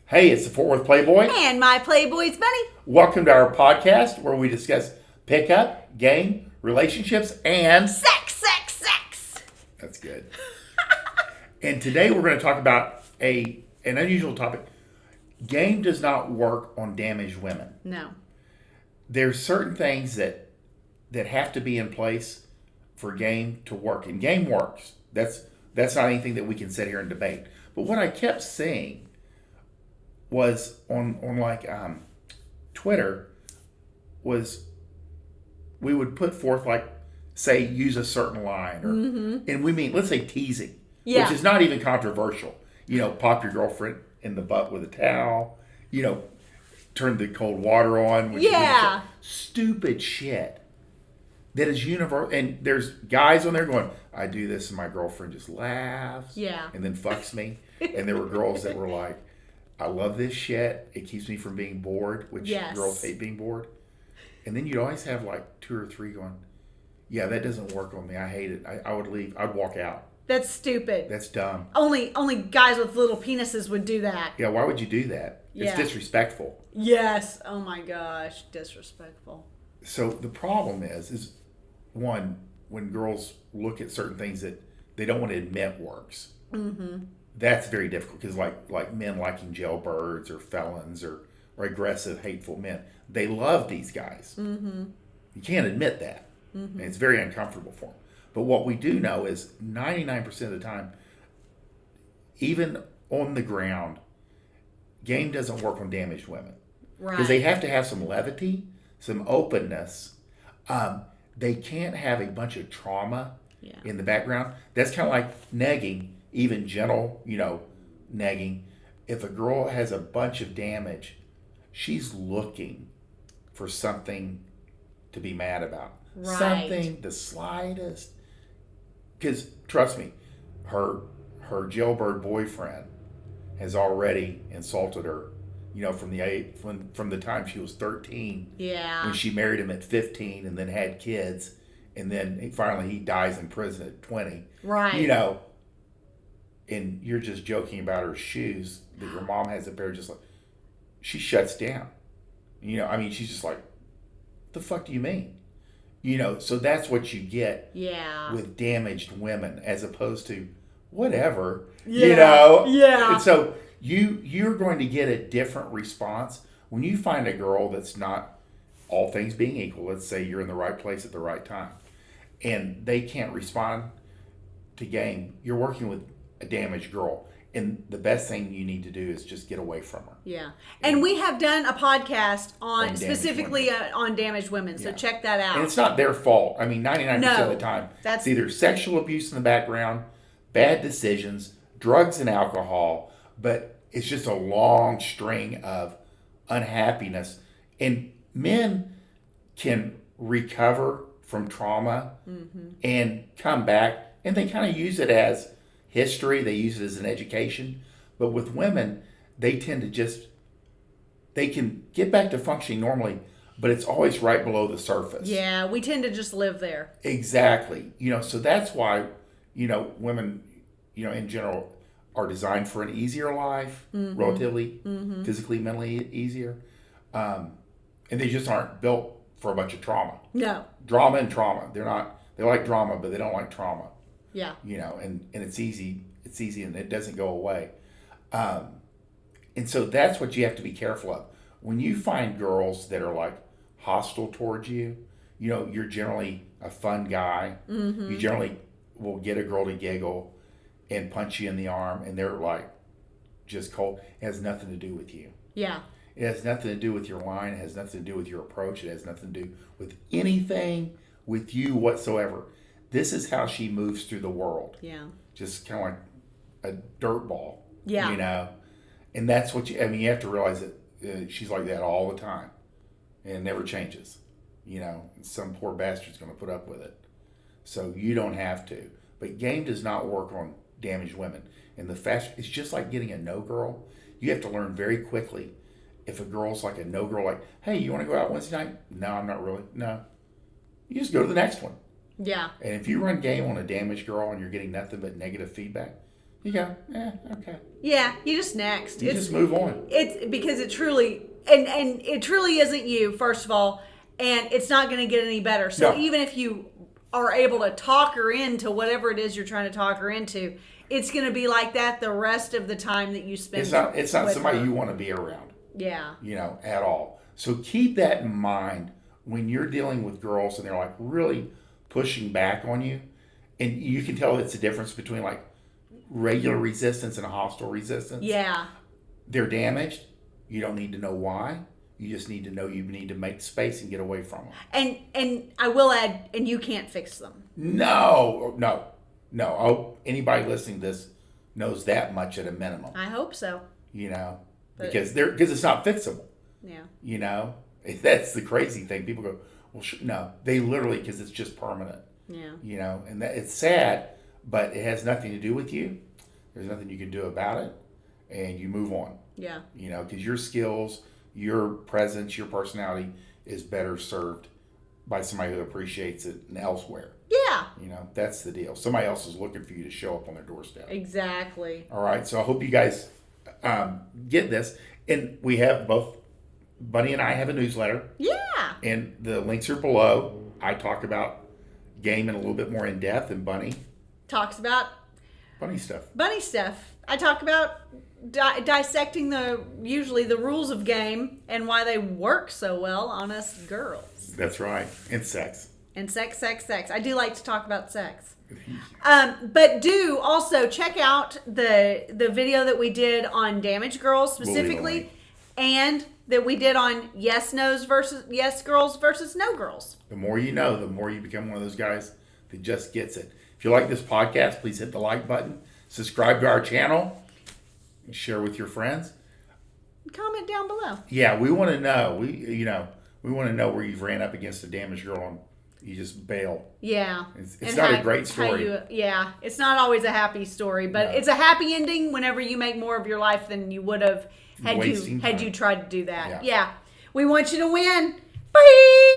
Hey, it's the Fort Worth Playboy. And my Playboys Bunny. Welcome to our podcast where we discuss pickup, game, relationships, and Sex. That's good. And today we're going to talk about an unusual topic. Game does not work on damaged women. No. There's certain things that have to be in place for game to work, and game works. That's not anything that we can sit here and debate. But what I kept seeing was on Twitter was we would put forth say use a certain line or and we mean let's say teasing, which is not even controversial. Pop your girlfriend in the butt with a towel. Turn the cold water on. Stupid shit that is universal. And there's guys on there going, I do this and my girlfriend just laughs. And then fucks me. And there were girls that were like, I love this shit. It keeps me from being bored, which girls hate being bored. And then you'd always have like two or three going, yeah, that doesn't work on me. I hate it. I would leave. I'd walk out. That's stupid. That's dumb. Only guys with little penises would do that. Yeah, why would you do that? It's disrespectful. Yes. Oh my gosh, disrespectful. So the problem is one, when girls look at certain things that they don't want to admit works. That's very difficult because like men liking jailbirds or felons or aggressive, hateful men, they love these guys. You can't admit that. And it's very uncomfortable for them. But what we do know is 99% of the time, even on the ground, game doesn't work on damaged women. Right. Because they have to have some levity, some openness. They can't have a bunch of trauma in the background. That's kind of like negging, even gentle, negging. If a girl has a bunch of damage, she's looking for something to be mad about. Right. Something, the slightest. Because, trust me, her jailbird boyfriend has already insulted her, from the time she was 13. Yeah. When she married him at 15 and then had kids. And then finally he dies in prison at 20. Right. And you're just joking about her shoes that your mom has a pair, just like, she shuts down. She's just like, the fuck do you mean? So that's what you get with damaged women as opposed to whatever, And so you're going to get a different response when you find a girl that's not, all things being equal, let's say you're in the right place at the right time, and they can't respond to game. You're working with a damaged girl. And the best thing you need to do is just get away from her. Yeah. And we have done a podcast on specifically on damaged women. So check that out. And it's not their fault. 99% of the time, it's either sexual abuse in the background, bad decisions, drugs and alcohol, but it's just a long string of unhappiness. And men can recover from trauma and come back, and they kind of use it as history, they use it as an education. But with women, they tend to they can get back to functioning normally, but it's always right below the surface. Yeah, we tend to just live there. Exactly. So that's why, women, in general are designed for an easier life, relatively, physically, mentally easier. And they just aren't built for a bunch of trauma. No. Drama and trauma. They like drama, but they don't like trauma. Yeah. And it's easy and it doesn't go away. And so that's what you have to be careful of. When you find girls that are like hostile towards you, you're generally a fun guy. You generally will get a girl to giggle and punch you in the arm, and they're like just cold. It has nothing to do with you. Yeah. It has nothing to do with your line. It has nothing to do with your approach. It has nothing to do with anything with you whatsoever. This is how she moves through the world. Yeah. Just kind of like a dirt ball. Yeah. And that's what you have to realize that she's like that all the time. And it never changes. Some poor bastard's going to put up with it. So you don't have to. But game does not work on damaged women. And it's just like getting a no girl. You have to learn very quickly. If a girl's like a no girl, like, hey, you want to go out Wednesday night? No, I'm not really. No. You just go to the next one. Yeah. And if you run game on a damaged girl and you're getting nothing but negative feedback, You go, okay. Yeah, you just next. You just move on. It's because it truly and it truly isn't you, first of all, and it's not going to get any better. So even if you are able to talk her into whatever it is you're trying to talk her into, it's going to be like that the rest of the time that you spend. It's not somebody you want to be around. Yeah. At all. So keep that in mind when you're dealing with girls and they're like really pushing back on you, and you can tell it's a difference between like regular resistance and hostile resistance. Yeah. They're damaged. You don't need to know why. You just need to know you need to make space and get away from them. And I will add, and you can't fix them. No. Oh, anybody listening to this knows that much at a minimum. I hope so. Because it's not fixable. Yeah. That's the crazy thing. People go, well, no, they literally, because it's just permanent. Yeah. And that it's sad, but it has nothing to do with you. There's nothing you can do about it, and you move on. Yeah. Because your skills, your presence, your personality is better served by somebody who appreciates it and elsewhere. Yeah. That's the deal. Somebody else is looking for you to show up on their doorstep. Exactly. All right. So I hope you guys get this. And we have both, Bunny and I have a newsletter. Yeah. And the links are below. I talk about game in a little bit more in depth, and Bunny talks about bunny stuff. I talk about dissecting usually the rules of game and why they work so well on us girls. That's right. And sex. And sex. I do like to talk about sex. But do also check out the video that we did on damaged girls specifically, and that we did on yes girls versus no girls. The more you know, the more you become one of those guys that just gets it. If you like this podcast, please hit the like button, subscribe to our channel, and share with your friends. Comment down below. Yeah, we want to know. We want to know where you've ran up against a damaged girl and you just bail. Yeah. It's not a great story. It's not always a happy story, but it's a happy ending whenever you make more of your life than you would have had you tried to do that. Yeah. We want you to win. Bye.